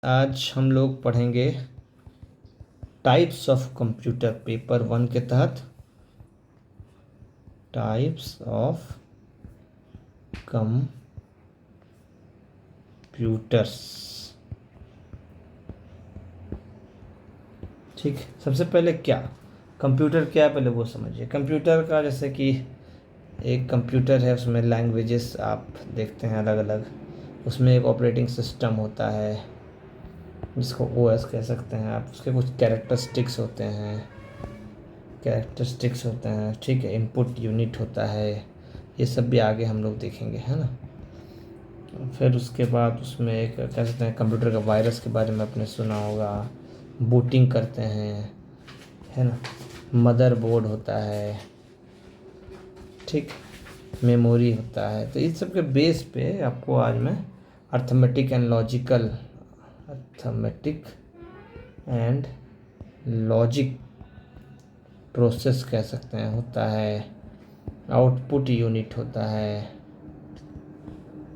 आज हम लोग पढ़ेंगे टाइप्स ऑफ कंप्यूटर पेपर 1 के तहत टाइप्स ऑफ कंप्यूटर्स। ठीक, सबसे पहले कंप्यूटर क्या है पहले वो समझिए। कंप्यूटर का जैसे कि एक कंप्यूटर है, उसमें लैंग्वेजेस आप देखते हैं अलग अलग। उसमें एक ऑपरेटिंग सिस्टम होता है जिसको ओएस कह सकते हैं आप। उसके कुछ कैरेक्टरिस्टिक्स होते हैं, ठीक है। इनपुट यूनिट होता है, ये सब भी आगे हम लोग देखेंगे, है ना। फिर उसके बाद उसमें एक कह सकते हैं कंप्यूटर का वायरस के बारे में आपने सुना होगा। बूटिंग करते हैं, है ना। मदरबोर्ड होता है, ठीक। मेमोरी होता है। तो इस सब के बेस पे आपको आज मैं अर्थमेटिक एंड लॉजिक प्रोसेस कह सकते हैं होता है। आउटपुट यूनिट होता है,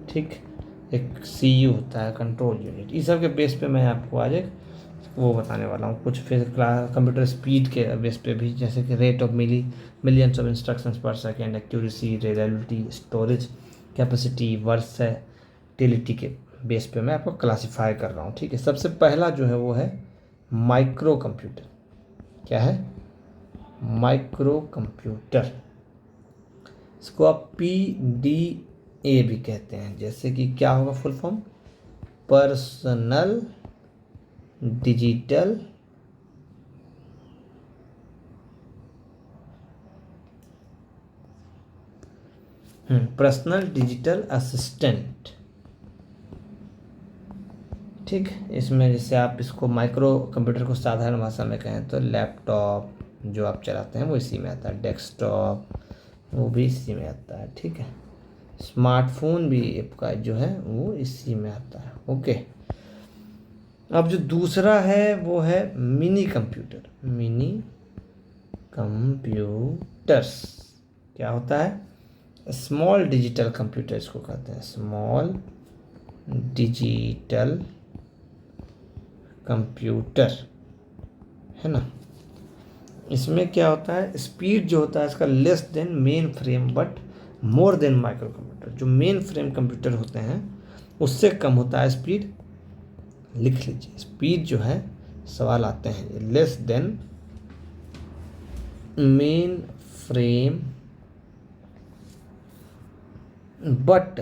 ठीक। एक सीयू होता है, कंट्रोल यूनिट। इस सब के बेस पे मैं आपको आज एक वो बताने वाला हूँ कुछ। फिर कंप्यूटर स्पीड के बेस पे भी, जैसे कि rate of millions of instructions per second, accuracy, reliability, storage capacity, versatility के बेस पे मैं आपको क्लासीफाई कर रहा हूँ, ठीक है। सबसे पहला जो है वो है माइक्रो कंप्यूटर। क्या है? Micro computer. इसको आप PDA भी कहते हैं। जैसे कि क्या होगा full form? Personal digital assistant, ठीक। इसमें जैसे आप इसको माइक्रो कंप्यूटर को साधारण भाषा में कहें तो लैपटॉप जो आप चलाते हैं वो इसी में आता है, डेस्कटॉप वो भी इसी में आता है, ठीक है। स्मार्टफोन भी आपका जो है वो इसी में आता है, ओके। अब जो दूसरा है वो है मिनी कंप्यूटर्स। क्या होता है? स्मॉल डिजिटल कंप्यूटर इसको कहते हैं, स्मॉल डिजिटल कंप्यूटर, है ना। इसमें क्या होता है? स्पीड जो होता है इसका less than main frame but more than micro computer. जो मेन फ्रेम कंप्यूटर होते हैं उससे कम होता है स्पीड। लिख लीजिए, स्पीड जो है सवाल आते हैं less than main frame but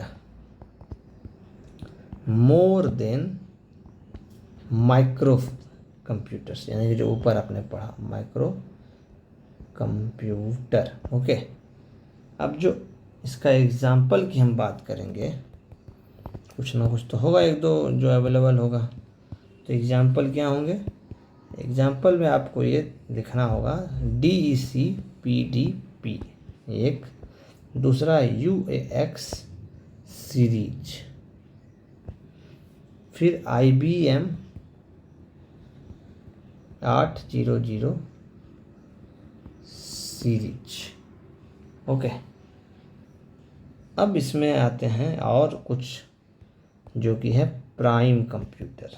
more than micro computers, यानी कि जो ऊपर आपने पढ़ा माइक्रो कंप्यूटर, ओके। अब जो इसका एग्जाम्पल की हम बात करेंगे, कुछ ना कुछ तो होगा, एक दो जो अवेलेबल होगा। तो एग्जाम्पल क्या होंगे? एग्जाम्पल में आपको ये लिखना होगा DEC PDP एक, दूसरा UAX सीरीज, फिर IBM 800 सीरीज, ओके। अब इसमें आते हैं और कुछ जो कि है प्राइम कंप्यूटर।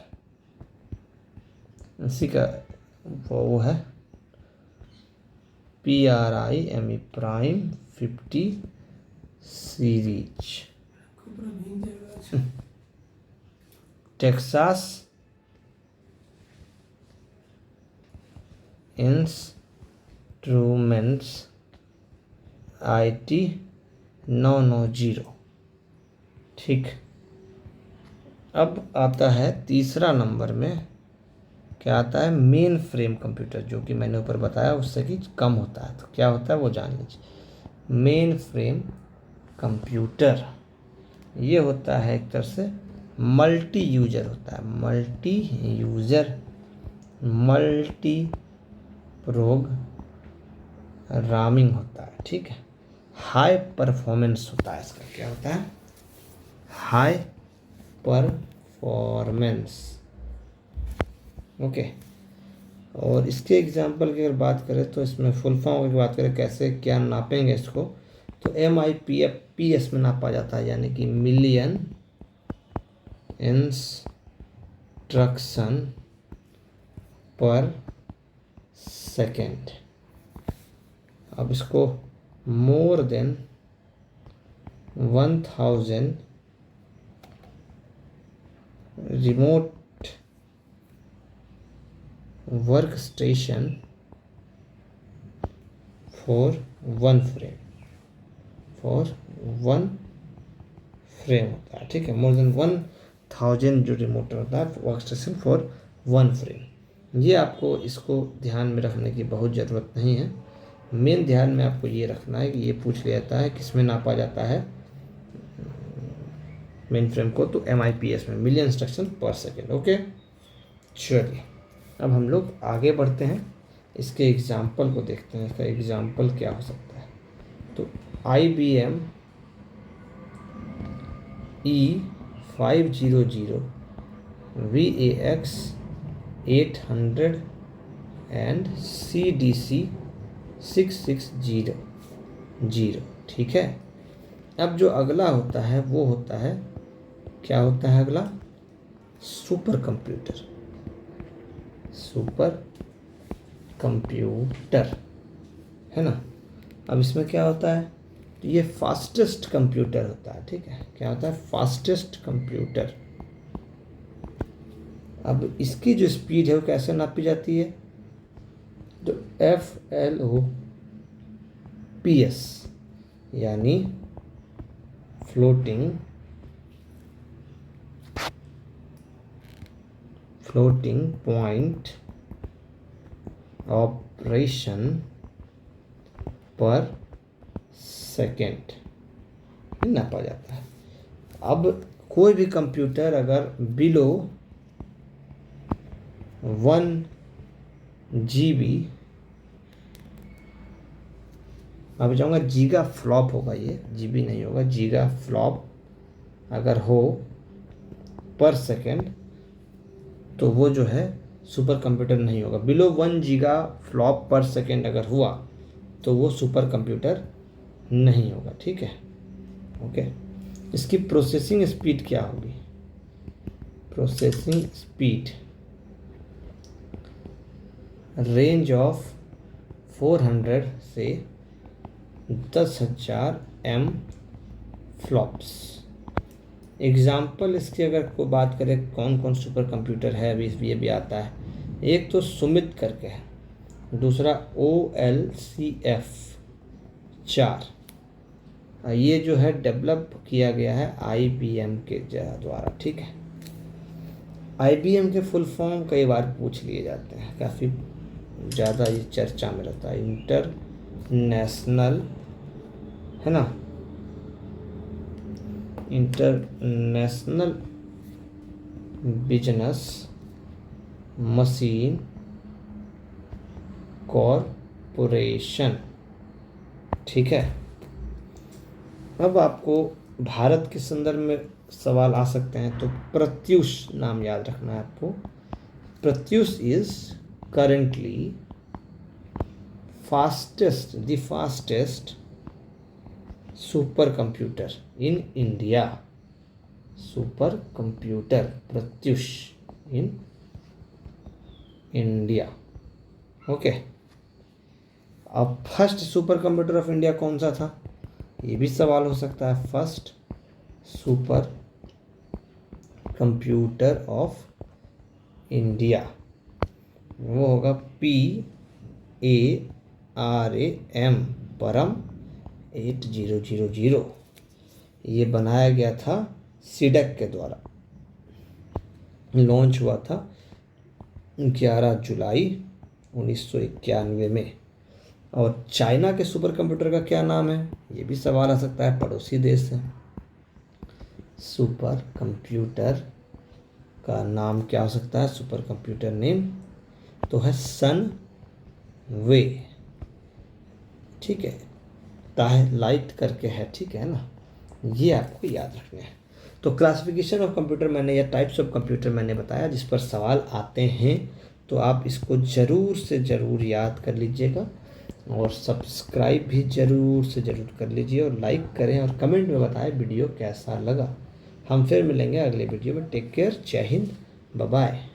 इसी का वो है PRIME prime 50 series. Texas instruments IT 990, ठीक। अब आता है तीसरा नंबर में, क्या आता है? मेन फ्रेम कंप्यूटर, जो कि मैंने ऊपर बताया उससे कि कम होता है। तो क्या होता है वो जान लीजिए। मेन फ्रेम कंप्यूटर ये होता है एक तरह से मल्टी यूजर होता है, मल्टी प्रोग्रामिंग होता है, ठीक है। हाई परफॉर्मेंस होता है इसका। क्या होता है? High performance, okay. और इसके एग्जांपल की अगर बात करें तो इसमें फुल फॉर्म की बात करें कैसे क्या नापेंगे इसको, तो MIPS में नापा जाता है, यानी कि मिलियन इंस्ट्रक्शन पर सेकेंड। अब इसको more than 1000 remote work station for one frame होता है, ठीक है। मोर देन 1000 जो रिमोट होता है work station for one frame. ये आपको इसको ध्यान में रखने की बहुत ज़रूरत नहीं है। मेन ध्यान में आपको ये रखना है कि ये पूछ लिया जाता है किस में नापा जाता है मेन फ्रेम को, तो MIPS में, मिलियन इंस्ट्रक्शन पर सेकेंड। ओके, चलिए अब हम लोग आगे बढ़ते हैं, इसके एग्जाम्पल को देखते हैं। इसका एग्जाम्पल क्या हो सकता है? तो IBM E500 VAX 800 and CDC 6600, ठीक है। अब जो अगला होता है वो होता है, क्या होता है अगला? सुपर कंप्यूटर, है ना। अब इसमें क्या होता है? तो ये फास्टेस्ट कंप्यूटर होता है, ठीक है। क्या होता है? Fastest computer. अब इसकी जो स्पीड है वो कैसे नापी जाती है? तो FLOPS यानी फ्लोटिंग पॉइंट ऑपरेशन पर सेकेंड नापा जाता है। अब कोई भी कंप्यूटर अगर बिलो 1 GB, मैं चाहूँगा गीगा फ्लॉप होगा, ये GB नहीं होगा, गीगा फ्लॉप अगर हो पर सेकेंड तो वो जो है सुपर कंप्यूटर नहीं होगा। बिलो 1 गीगा फ्लॉप पर सेकेंड अगर हुआ तो वो सुपर कंप्यूटर नहीं होगा, ठीक है। ओके, इसकी प्रोसेसिंग स्पीड क्या होगी? प्रोसेसिंग स्पीड रेंज ऑफ 400 से 10,000 M फ्लॉप्स। एग्जाम्पल इसकी अगर कोई बात करें कौन कौन सुपर कंप्यूटर है, अभी ये भी आता है। एक तो सुमित करके है, दूसरा OLCF 4, ये जो है डेवलप किया गया है IBM के द्वारा, ठीक है। IBM के फुल फॉर्म कई बार पूछ लिए जाते हैं, काफ़ी ज़्यादा ये चर्चा में रहता है। इंटरनेशनल, है ना, इंटरनेशनल बिजनेस मशीन कॉरपोरेशन, ठीक है। अब आपको भारत के संदर्भ में सवाल आ सकते हैं, तो प्रत्यूष नाम याद रखना है आपको। Pratyush is currently the fastest super computer in India. Super computer Pratyush in India, okay. अब first super computer of India कौन सा था? ये भी सवाल हो सकता है। First super computer of India वो होगा PARAM, परम 8000। ये बनाया गया था सीडेक के द्वारा, लॉन्च हुआ था 11 जुलाई 1991 में। और चाइना के सुपर कंप्यूटर का क्या नाम है? ये भी सवाल आ सकता है, पड़ोसी देश है। सुपर कंप्यूटर का नाम क्या हो सकता है? सुपर कंप्यूटर नेम तो है सन वे, ठीक है। लाइट करके है, ठीक है ना। ये आपको याद रखना है। तो क्लासिफिकेशन ऑफ कंप्यूटर मैंने, या टाइप्स ऑफ कंप्यूटर मैंने बताया, जिस पर सवाल आते हैं तो आप इसको ज़रूर से ज़रूर याद कर लीजिएगा, और सब्सक्राइब भी ज़रूर से ज़रूर कर लीजिए, और लाइक करें और कमेंट में बताएं वीडियो कैसा लगा। हम फिर मिलेंगे अगले वीडियो में। टेक केयर, जय हिंद, बाय बाय।